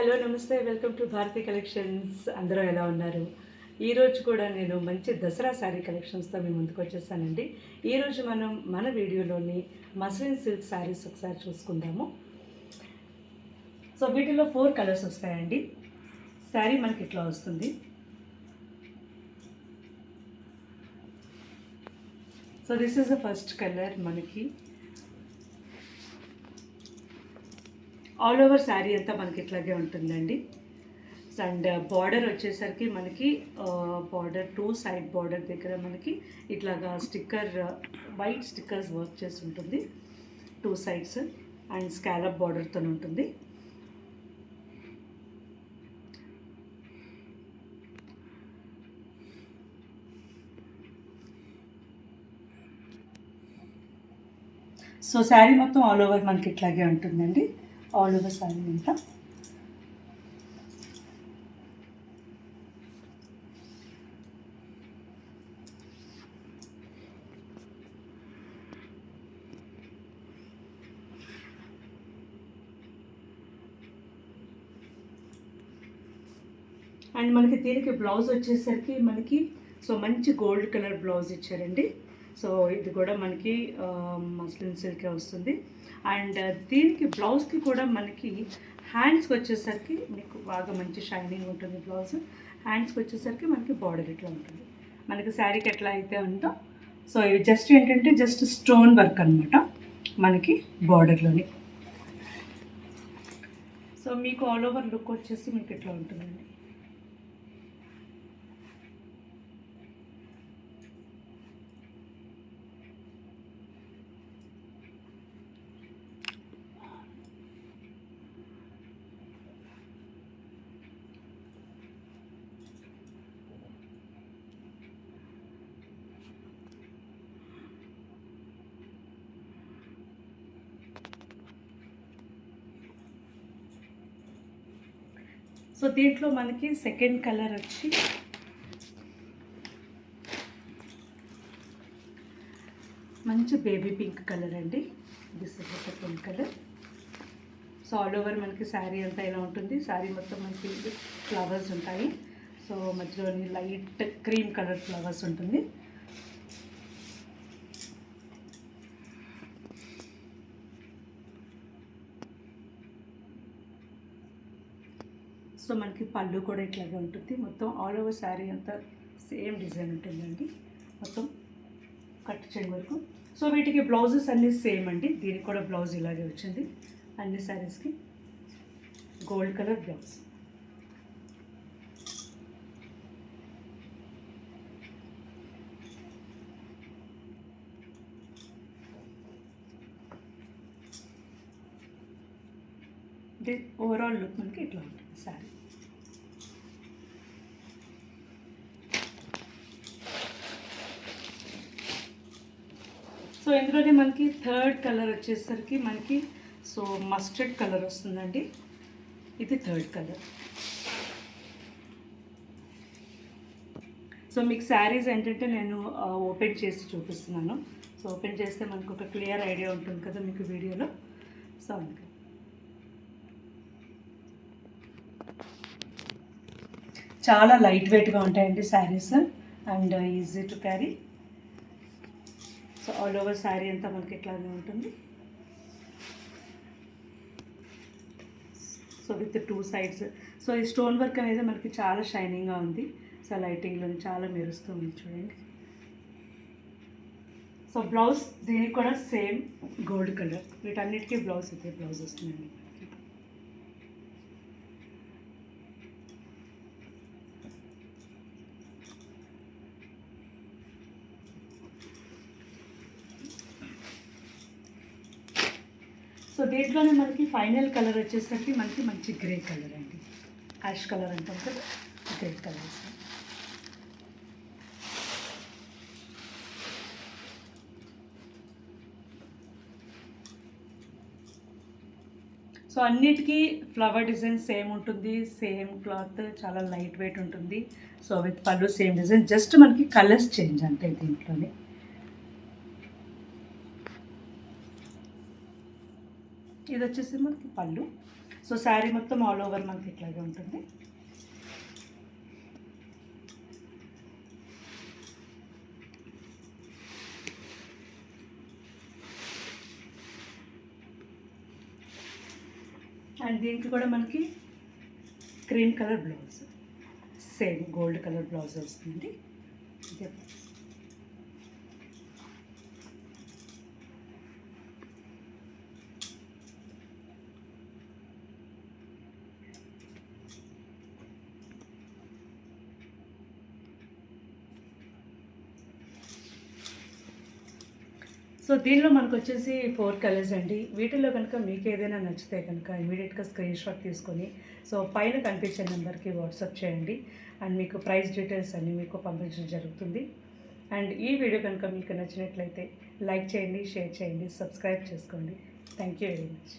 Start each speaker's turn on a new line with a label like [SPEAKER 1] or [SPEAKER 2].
[SPEAKER 1] Hello నమస్తే, welcome to Bharati collections. అందరూ ఎలా ఉన్నారు? ఈరోజు కూడా నేను మంచి దసరా శారీ కలెక్షన్స్తో మీ ముందుకు వచ్చేసానండి. ఈరోజు మనం మన వీడియోలోని మస్లిన్ సిల్క్ శారీస్ ఒకసారి చూసుకుందాము. సో వీటిలో 4 కలర్స్ వస్తాయండి. శారీ మనకి ఇట్లా వస్తుంది. So this is the first colour. మనకి ఆల్ ఓవర్ శారీ అంతా మనకి ఇట్లాగే ఉంటుందండి. అండ్ బార్డర్ వచ్చేసరికి మనకి బార్డర్ 2 సైడ్ బార్డర్ దగ్గర మనకి ఇట్లాగా స్టిక్కర్ వైట్ స్టిక్కర్స్ వర్క్ చేసి ఉంటుంది 2 సైడ్స్. అండ్ స్కాలప్ బార్డర్తో ఉంటుంది. సో శారీ మొత్తం ఆల్ ఓవర్ మనకి ఇట్లాగే ఉంటుందండి. ఆల్ ఓవర్ శారీ అంతా. అండ్ మనకి దీనికి బ్లౌజ్ వచ్చేసరికి మనకి సో మంచి గోల్డ్ కలర్ బ్లౌజ్ ఇచ్చారండి. సో ఇది కూడా మనకి మస్లిన్ సిల్కే వస్తుంది. అండ్ దీనికి బ్లౌజ్కి కూడా మనకి హ్యాండ్స్కి వచ్చేసరికి మీకు బాగా మంచి షైనింగ్ ఉంటుంది బ్లౌజ్. హ్యాండ్స్కి వచ్చేసరికి మనకి బార్డర్ ఇట్లా ఉంటుంది. మనకి శారీకి ఎట్లా అయితే ఉందో సో ఇవి జస్ట్ ఏంటంటే జస్ట్ స్టోన్ వర్క్ అనమాట మనకి బార్డర్లోని. సో మీకు ఆల్ ఓవర్ లుక్ వచ్చేసి మీకు ఇట్లా ఉంటుందండి. సో దీంట్లో మనకి సెకండ్ కలర్ వచ్చి మంచి బేబీ పింక్ కలర్ అండి. This is the second colour. So all over మనకి శారీ అంతా ఇలా ఉంటుంది. శారీ మొత్తం మనకి ఫ్లవర్స్ ఉంటాయి. సో మధ్యలోని లైట్ క్రీమ్ కలర్ ఫ్లవర్స్ ఉంటుంది. సో మనకి పళ్ళు కూడా ఇట్లాగే ఉంటుంది. మొత్తం ఆల్ ఓవర్ శారీ అంతా సేమ్ డిజైన్ ఉంటుందండి మొత్తం కట్ చేయడం వరకు. సో వీటికి బ్లౌజెస్ అన్నీ సేమ్ అండి. దీనికి కూడా బ్లౌజ్ ఇలాగే వచ్చింది. అన్ని శారీస్కి gold colour blouse. Overall look మనకి ఇట్లా ఉంటుంది శారీ. సో ఇందులోనే మనకి థర్డ్ కలర్ వచ్చేసరికి మనకి సో మస్టర్డ్ కలర్ వస్తుందండి. ఇది థర్డ్ కలర్. సో మీకు శారీస్ ఏంటంటే నేను ఓపెన్ చేసి చూపిస్తున్నాను. సో ఓపెన్ చేస్తే మనకు ఒక క్లియర్ ఐడియా ఉంటుంది కదా మీకు వీడియోలో. సో అందుకే చాలా లైట్ వెయిట్గా ఉంటాయండి saris and easy to carry. So all over sari అంతా మనకి ఇట్లానే ఉంటుంది. So with 2 sides. సో ఈ స్టోన్ వర్క్ అనేది మనకి చాలా షైనింగ్గా ఉంది. సో లైటింగ్లో చాలా మెరుస్తూ ఉంది చూడండి. సో బ్లౌజ్ దీనికి కూడా సేమ్ గోల్డ్ కలర్. వీటన్నిటికీ బ్లౌజ్ అయితే బ్లౌజ్ వస్తుందండి. సో దీంట్లోనే మనకి ఫైనల్ కలర్ వచ్చేసరికి మనకి మంచి గ్రే కలర్ అండి. యాష్ కలర్ అంటాం కదా, గ్రే కలర్. సో అన్నిటికీ ఫ్లవర్ డిజైన్ సేమ్ ఉంటుంది. సేమ్ క్లాత్, చాలా లైట్ వెయిట్ ఉంటుంది. సో విత్ పళ్ళు సేమ్ డిజైన్, జస్ట్ మనకి కలర్స్ చేంజ్ అంతే దీంట్లోనే. ఇది వచ్చేసి మనకి పళ్ళు. సో శారీ మొత్తం ఆల్ ఓవర్ మనకి ఇట్లాగే ఉంటుంది. అండ్ దీనికి కూడా మనకి cream colour blouse, same gold colour blouse వస్తుంది. సో దీనిలో మనకు వచ్చేసి 4 కలర్స్ అండి. వీటిలో కనుక మీకు ఏదైనా నచ్చితే కనుక ఇమీడియట్గా స్క్రీన్ షాట్ తీసుకొని సో పైన కనిపించే నెంబర్కి వాట్సాప్ చేయండి. అండ్ మీకు ప్రైస్ డీటెయిల్స్ అన్నీ మీకు పంపించడం జరుగుతుంది. అండ్ ఈ వీడియో కనుక మీకు నచ్చినట్లయితే లైక్ చేయండి, షేర్ చేయండి, సబ్స్క్రైబ్ చేసుకోండి. Thank you very much.